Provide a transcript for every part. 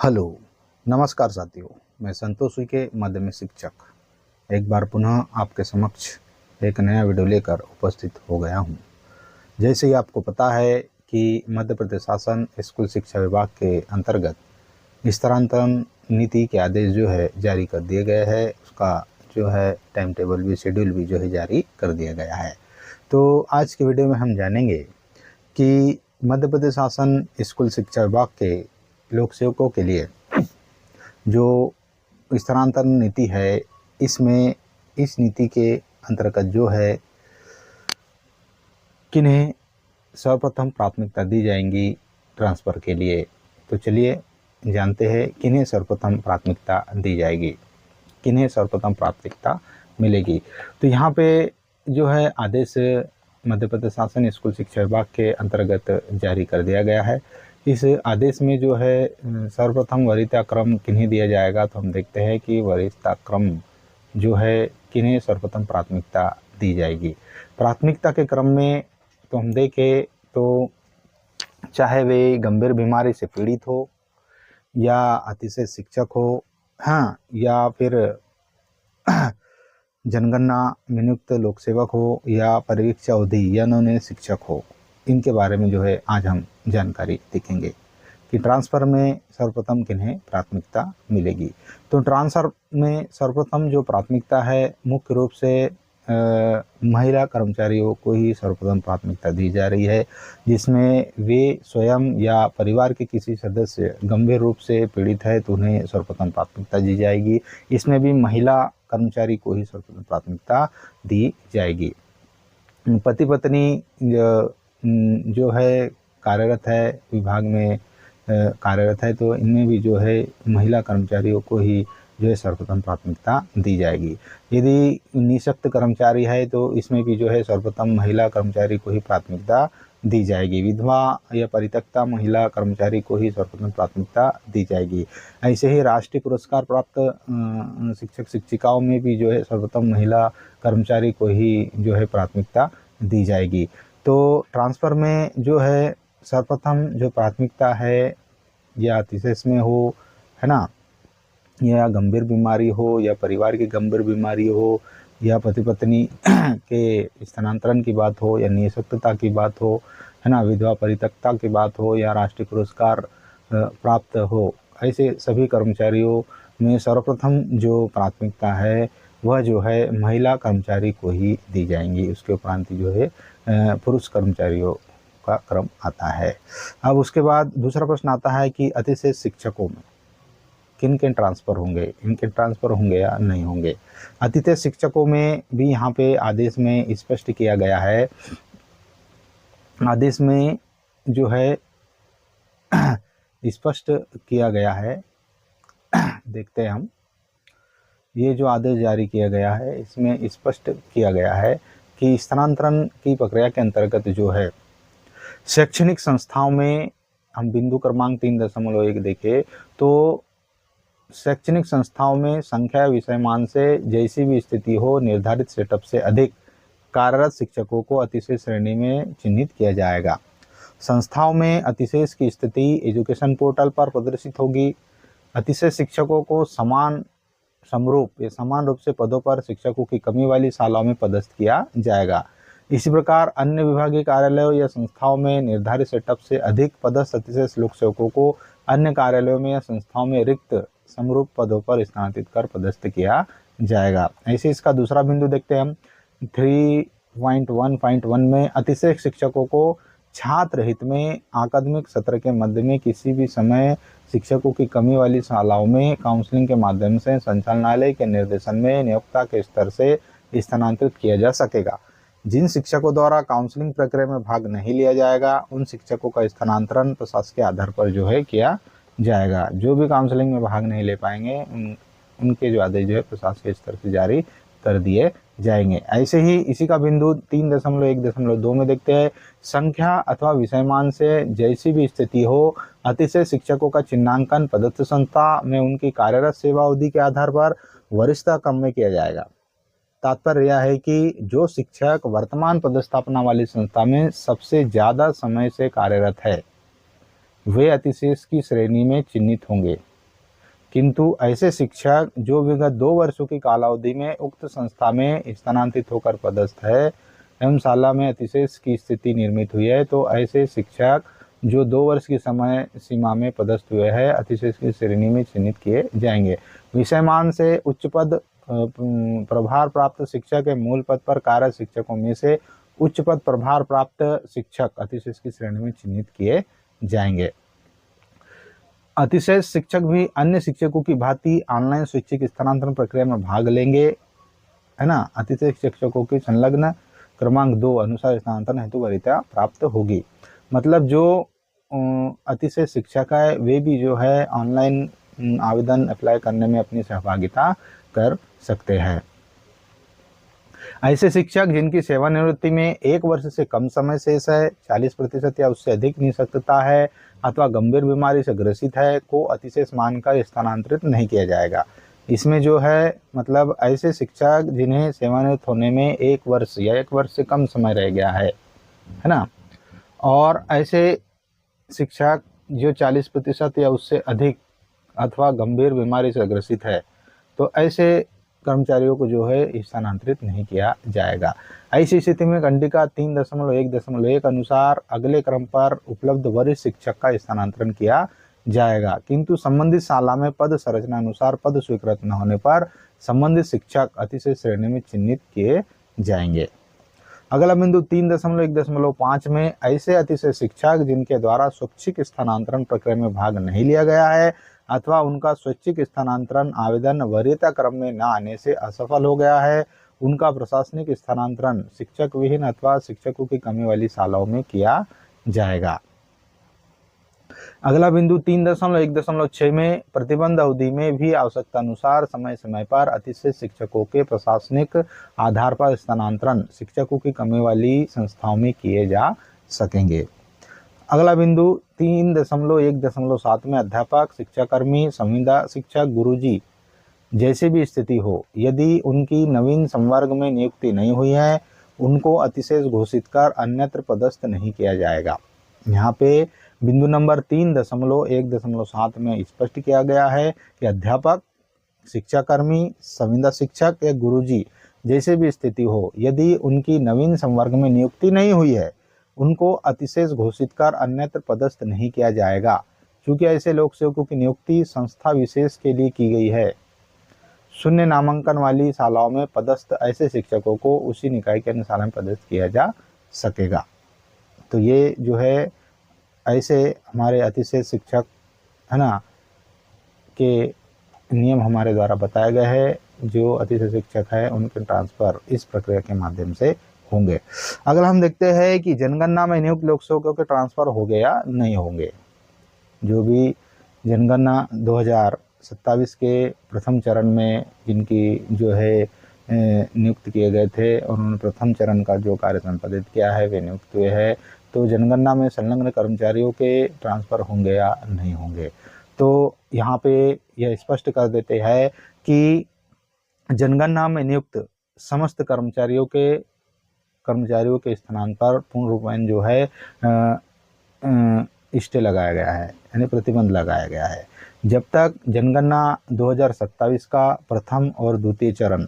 Hello, नमस्कार साथियों। मैं संतोष उइके, माध्यमिक शिक्षक एक बार पुनः आपके समक्ष एक नया वीडियो लेकर उपस्थित हो गया हूं। जैसे ही आपको पता है कि मध्य प्रदेश शासन स्कूल शिक्षा विभाग के अंतर्गत स्थानांतरण नीति के आदेश जो है जारी कर दिए गए हैं। उसका जो है टाइम टेबल भी, शेड्यूल भी जो है जारी कर दिया गया है। तो आज के वीडियो में हम जानेंगे कि मध्य प्रदेश शासन स्कूल शिक्षा विभाग के लोक सेवकों के लिए जो स्थानांतरण नीति है, इसमें इस नीति के अंतर्गत जो है किन्हें सर्वप्रथम प्राथमिकता दी जाएंगी ट्रांसफ़र के लिए। तो चलिए जानते हैं किन्हें सर्वप्रथम प्राथमिकता दी जाएगी, किन्हें सर्वप्रथम प्राथमिकता मिलेगी। तो यहाँ पे जो है आदेश मध्य प्रदेश शासन स्कूल शिक्षा विभाग के अंतर्गत जारी कर दिया गया है। इस आदेश में जो है सर्वप्रथम वरीयता क्रम किन्हें दिया जाएगा, तो हम देखते हैं कि वरीयता क्रम जो है किन्हें सर्वप्रथम प्राथमिकता दी जाएगी। प्राथमिकता के क्रम में तो हम देखें तो चाहे वे गंभीर बीमारी से पीड़ित हो या अतिशय शिक्षक हो, हाँ, या फिर जनगणना में नियुक्त लोक सेवक हो या परिवीक्षा अवधि या नवनियुक्त शिक्षक हो, इनके बारे में जो है आज हम जानकारी देखेंगे कि ट्रांसफ़र में सर्वप्रथम किन्हें प्राथमिकता मिलेगी। तो ट्रांसफ़र में सर्वप्रथम जो प्राथमिकता है मुख्य रूप से महिला कर्मचारियों को ही सर्वप्रथम प्राथमिकता दी जा रही है, जिसमें वे स्वयं या परिवार के किसी सदस्य गंभीर रूप से पीड़ित है तो उन्हें सर्वप्रथम प्राथमिकता दी जाएगी। इसमें भी महिला कर्मचारी को ही सर्वप्रथम प्राथमिकता दी जाएगी। पति पत्नी जो है कार्यरत है, विभाग में कार्यरत है, तो इनमें भी जो है महिला कर्मचारियों को ही जो है सर्वप्रथम प्राथमिकता दी जाएगी। यदि निःशक्त कर्मचारी है तो इसमें भी जो है सर्वप्रथम महिला कर्मचारी को ही प्राथमिकता दी जाएगी। विधवा या परित्यक्ता महिला कर्मचारी को ही सर्वप्रथम प्राथमिकता दी जाएगी। ऐसे ही राष्ट्रीय पुरस्कार प्राप्त शिक्षक शिक्षिकाओं में भी जो है सर्वप्रथम महिला कर्मचारी को ही जो है प्राथमिकता दी जाएगी। तो ट्रांसफ़र में जो है सर्वप्रथम जो प्राथमिकता है या अतिशय में हो, है ना, या गंभीर बीमारी हो या परिवार की गंभीर बीमारी हो या पति पत्नी के स्थानांतरण की बात हो या निःशक्तता की बात हो, है ना, विधवा परित्यक्ता की बात हो या राष्ट्रीय पुरस्कार प्राप्त हो, ऐसे सभी कर्मचारियों में सर्वप्रथम जो प्राथमिकता है वह जो है महिला कर्मचारी को ही दी जाएंगी। उसके उपरांत जो है पुरुष कर्मचारियों का क्रम आता है। अब उसके बाद दूसरा प्रश्न आता है कि अतिशय शिक्षकों में किन किन ट्रांसफ़र होंगे, इनके ट्रांसफ़र होंगे या नहीं होंगे। अतिथि शिक्षकों में भी यहाँ पे आदेश में स्पष्ट किया गया है। आदेश में जो है स्पष्ट किया गया है, देखते हैं हम। ये जो आदेश जारी किया गया है इसमें स्पष्ट किया गया है कि स्थानांतरण की प्रक्रिया के अंतर्गत जो है शैक्षणिक संस्थाओं में हम बिंदु क्रमांक 3.1 देखें तो शैक्षणिक संस्थाओं में संख्या विषयमान से जैसी भी स्थिति हो निर्धारित सेटअप से अधिक कार्यरत शिक्षकों को अतिशय श्रेणी में चिन्हित किया जाएगा। संस्थाओं में अतिशेष की स्थिति एजुकेशन पोर्टल पर प्रदर्शित होगी। अतिशय शिक्षकों को समान रूप से पदों पर शिक्षकों की कमी वाली शालाओं में पदस्थ किया जाएगा। इसी प्रकार अन्य विभागीय कार्यालयों या संस्थाओं में निर्धारित सेटअप से अधिक पदस्थ अतिशय लोक सेवकों को अन्य कार्यालयों में या संस्थाओं में रिक्त समरूप पदों पर स्थानांतरित कर पदस्थ किया जाएगा। ऐसे इसका दूसरा बिंदु देखते हैं हम 3.1.1 में अतिशय शिक्षकों को छात्र हित में अकादमिक सत्र के मध्य में किसी भी समय शिक्षकों की कमी वाली शालाओं में काउंसलिंग के माध्यम से संचालनालय के निर्देशन में नियोक्ता के स्तर से स्थानांतरित किया जा सकेगा। जिन शिक्षकों द्वारा काउंसलिंग प्रक्रिया में भाग नहीं लिया जाएगा उन शिक्षकों का स्थानांतरण प्रशासकीय आधार पर जो है किया जाएगा। जो भी काउंसलिंग में भाग नहीं ले पाएंगे उनके जो आदेश जो है प्रशासकीय स्तर से जारी कर दिए जाएंगे। ऐसे ही इसी का बिंदु 3.1.2 में देखते हैं। संख्या अथवा विषयमान से जैसी भी स्थिति हो अतिशय शिक्षकों का चिन्हांकन पदस्थ संस्था में उनकी कार्यरत सेवा अवधि के आधार पर वरिष्ठता क्रम में किया जाएगा। तात्पर्य यह है कि जो शिक्षक वर्तमान पदस्थापना वाली संस्था में सबसे ज़्यादा समय से कार्यरत है वे अतिशेष की श्रेणी में चिन्हित होंगे। किंतु ऐसे शिक्षक जो विगत 2 वर्षों की कालावधि में उक्त संस्था में स्थानांतरित होकर पदस्थ है एवं शाला में अतिशेष की स्थिति निर्मित हुई है, तो ऐसे शिक्षक जो 2 वर्ष की समय सीमा में पदस्थ हुए हैं अतिशेष की श्रेणी में चिन्हित किए जाएंगे। विषयमान से उच्च पद प्रभार प्राप्त शिक्षक के मूल पद पर कार्य शिक्षकों में से उच्च पद प्रभार प्राप्त शिक्षक अतिशेष की श्रेणी में चिन्हित किए जाएंगे। अतिशेष शिक्षक भी अन्य शिक्षकों की भांति ऑनलाइन स्वैच्छिक स्थानांतरण प्रक्रिया में भाग लेंगे, है ना। अतिशेष शिक्षकों की संलग्न क्रमांक 2 अनुसार स्थानांतरण हेतु वरीयता प्राप्त होगी। मतलब जो अतिशेष शिक्षक है वे भी जो है ऑनलाइन आवेदन अप्लाई करने में अपनी सहभागिता कर सकते हैं। ऐसे शिक्षक जिनकी सेवानिवृत्ति में 1 वर्ष से कम समय शेष है, 40% या उससे अधिक निःशक्तता है अथवा गंभीर बीमारी से ग्रसित है को अतिशेष मानकर स्थानांतरित नहीं किया जाएगा। इसमें जो है मतलब ऐसे शिक्षक जिन्हें सेवानिवृत्त होने में 1 वर्ष या 1 वर्ष से कम समय रह गया है ना, और ऐसे शिक्षक जो 40% या उससे अधिक अथवा गंभीर बीमारी से ग्रसित है, तो ऐसे कर्मचारियों को जो है स्थानांतरित नहीं किया जाएगा। ऐसी स्थिति में कंडिका 3.1.1 अनुसार अगले क्रम पर उपलब्ध वरिष्ठ शिक्षक का स्थानांतरण किया जाएगा, किंतु संबंधित शाला में पद संरचना अनुसार पद स्वीकृत न होने पर संबंधित शिक्षक अतिशय श्रेणी में चिन्हित किए जाएंगे। अगला बिंदु 3.1.5 में ऐसे अतिशय शिक्षक जिनके द्वारा स्वैच्छिक स्थानांतरण प्रक्रिया में भाग नहीं लिया गया है अथवा उनका स्वैच्छिक स्थानांतरण आवेदन वरीयता क्रम में न आने से असफल हो गया है, उनका प्रशासनिक स्थानांतरण शिक्षक विहीन अथवा शिक्षकों की कमी वाली शालाओं में किया जाएगा। अगला बिंदु 3.1.6 में प्रतिबंध अवधि में भी आवश्यकता अनुसार समय समय पर अतिशय शिक्षकों के प्रशासनिक आधार पर स्थानांतरण शिक्षकों की कमी वाली संस्थाओं में किए जा सकेंगे। अगला बिंदु 3.1.7 में अध्यापक, शिक्षाकर्मी, संविदा शिक्षक, गुरुजी जैसी भी स्थिति हो, यदि उनकी नवीन संवर्ग में नियुक्ति नहीं हुई है उनको अतिशेष घोषित कर अन्यत्र पदस्थ नहीं किया जाएगा। यहाँ पे बिंदु नंबर 3.1.7 में स्पष्ट किया गया है कि अध्यापक, शिक्षाकर्मी, संविदा शिक्षक या गुरुजी जैसे भी स्थिति हो, यदि उनकी नवीन संवर्ग में नियुक्ति नहीं हुई है उनको अतिशेष घोषित कर अन्यत्र पदस्थ नहीं किया जाएगा, क्योंकि ऐसे लोक सेवकों की नियुक्ति संस्था विशेष के लिए की गई है। शून्य नामांकन वाली शालाओं में पदस्थ ऐसे शिक्षकों को उसी निकाय के अन्य शाला में पदस्थ किया जा सकेगा। तो ये जो है ऐसे हमारे अतिशय शिक्षक है ना के नियम हमारे द्वारा बताए गए हैं। जो अतिशय शिक्षक है उनके ट्रांसफ़र इस प्रक्रिया के माध्यम से होंगे। अगर हम देखते हैं कि जनगणना में नियुक्त लोक सेवकों के ट्रांसफ़र हो गए या नहीं होंगे, जो भी जनगणना 2027 के प्रथम चरण में जिनकी जो है नियुक्त किए गए थे और उन्होंने प्रथम चरण का जो कार्य संपादित किया है वे नियुक्त हुए हैं, तो जनगणना में संलग्न कर्मचारियों के ट्रांसफ़र होंगे या नहीं होंगे। तो यहाँ पे यह स्पष्ट कर देते हैं कि जनगणना में नियुक्त समस्त कर्मचारियों के स्थान पर पूर्ण रूप में जो है स्टे लगाया गया है, यानी प्रतिबंध लगाया गया है। जब तक जनगणना 2027 का प्रथम और द्वितीय चरण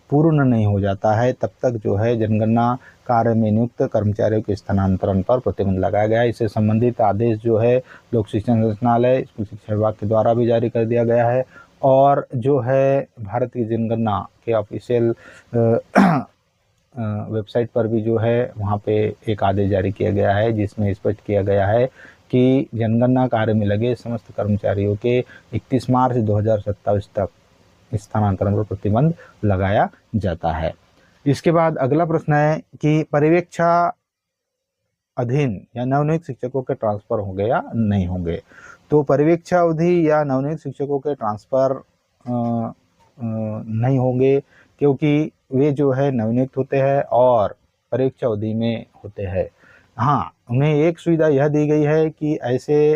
पूर्ण नहीं हो जाता है तब तक जो है जनगणना कार्य में नियुक्त कर्मचारियों के स्थानांतरण पर प्रतिबंध लगाया गया है। इससे संबंधित आदेश जो है लोक शिक्षण संचालनालय, स्कूल शिक्षा विभाग के द्वारा भी जारी कर दिया गया है और जो है भारत की जनगणना के ऑफिशियल वेबसाइट पर भी जो है वहाँ पे एक आदेश जारी किया गया है जिसमें स्पष्ट किया गया है कि जनगणना कार्य में लगे समस्त कर्मचारियों के 31 मार्च 2027 तक स्थानांतरण पर प्रतिबंध लगाया जाता है। इसके बाद अगला प्रश्न है कि पर्यवेक्षा अधीन या नवनियुक्त शिक्षकों के ट्रांसफ़र होंगे या नहीं होंगे। तो पर्यवेक्षा अवधि या नवनियुक्त शिक्षकों के ट्रांसफ़र नहीं होंगे, क्योंकि वे जो है नवनियुक्त होते हैं और पर्यवेक्षा अवधि में होते हैं। हाँ, उन्हें एक सुविधा यह दी गई है कि ऐसे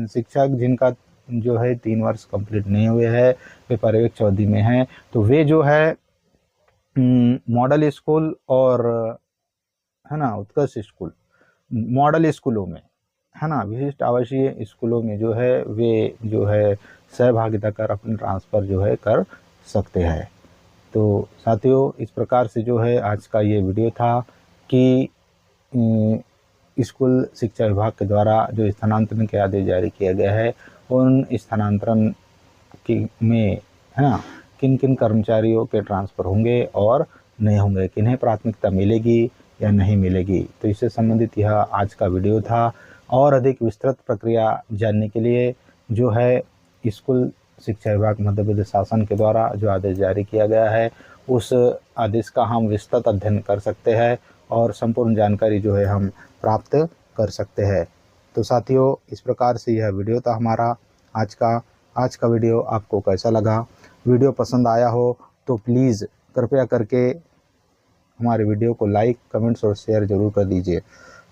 शिक्षक जिनका जो है 3 वर्ष कंप्लीट नहीं हुए हैं, वे पर्यवेक्षा अवधि में हैं, तो वे जो है मॉडल स्कूल और है ना उत्कर्ष स्कूल, मॉडल स्कूलों में है ना, विशिष्ट आवासीय स्कूलों में जो है वे जो है सहभागिता कर अपने ट्रांसफ़र जो है कर सकते हैं। तो साथियों, इस प्रकार से जो है आज का ये वीडियो था कि स्कूल शिक्षा विभाग के द्वारा जो स्थानांतरण के आदेश जारी किया गया है, उन स्थानांतरण की में, है ना, किन किन कर्मचारियों के ट्रांसफ़र होंगे और नहीं होंगे, किन्हें प्राथमिकता मिलेगी या नहीं मिलेगी। तो इससे संबंधित यह आज का वीडियो था। और अधिक विस्तृत प्रक्रिया जानने के लिए जो है स्कूल शिक्षा विभाग मध्य प्रदेश शासन के द्वारा जो आदेश जारी किया गया है, उस आदेश का हम विस्तृत अध्ययन कर सकते हैं और संपूर्ण जानकारी जो है हम प्राप्त कर सकते हैं। तो साथियों, इस प्रकार से यह वीडियो था हमारा आज का वीडियो आपको कैसा लगा? वीडियो पसंद आया हो तो प्लीज़ कृपया करके हमारे वीडियो को लाइक, कमेंट्स और शेयर ज़रूर कर दीजिए।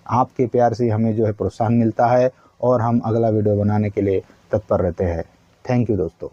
आपके प्यार से हमें जो है प्रोत्साहन मिलता है और हम अगला वीडियो बनाने के लिए तत्पर रहते हैं। थैंक यू दोस्तों।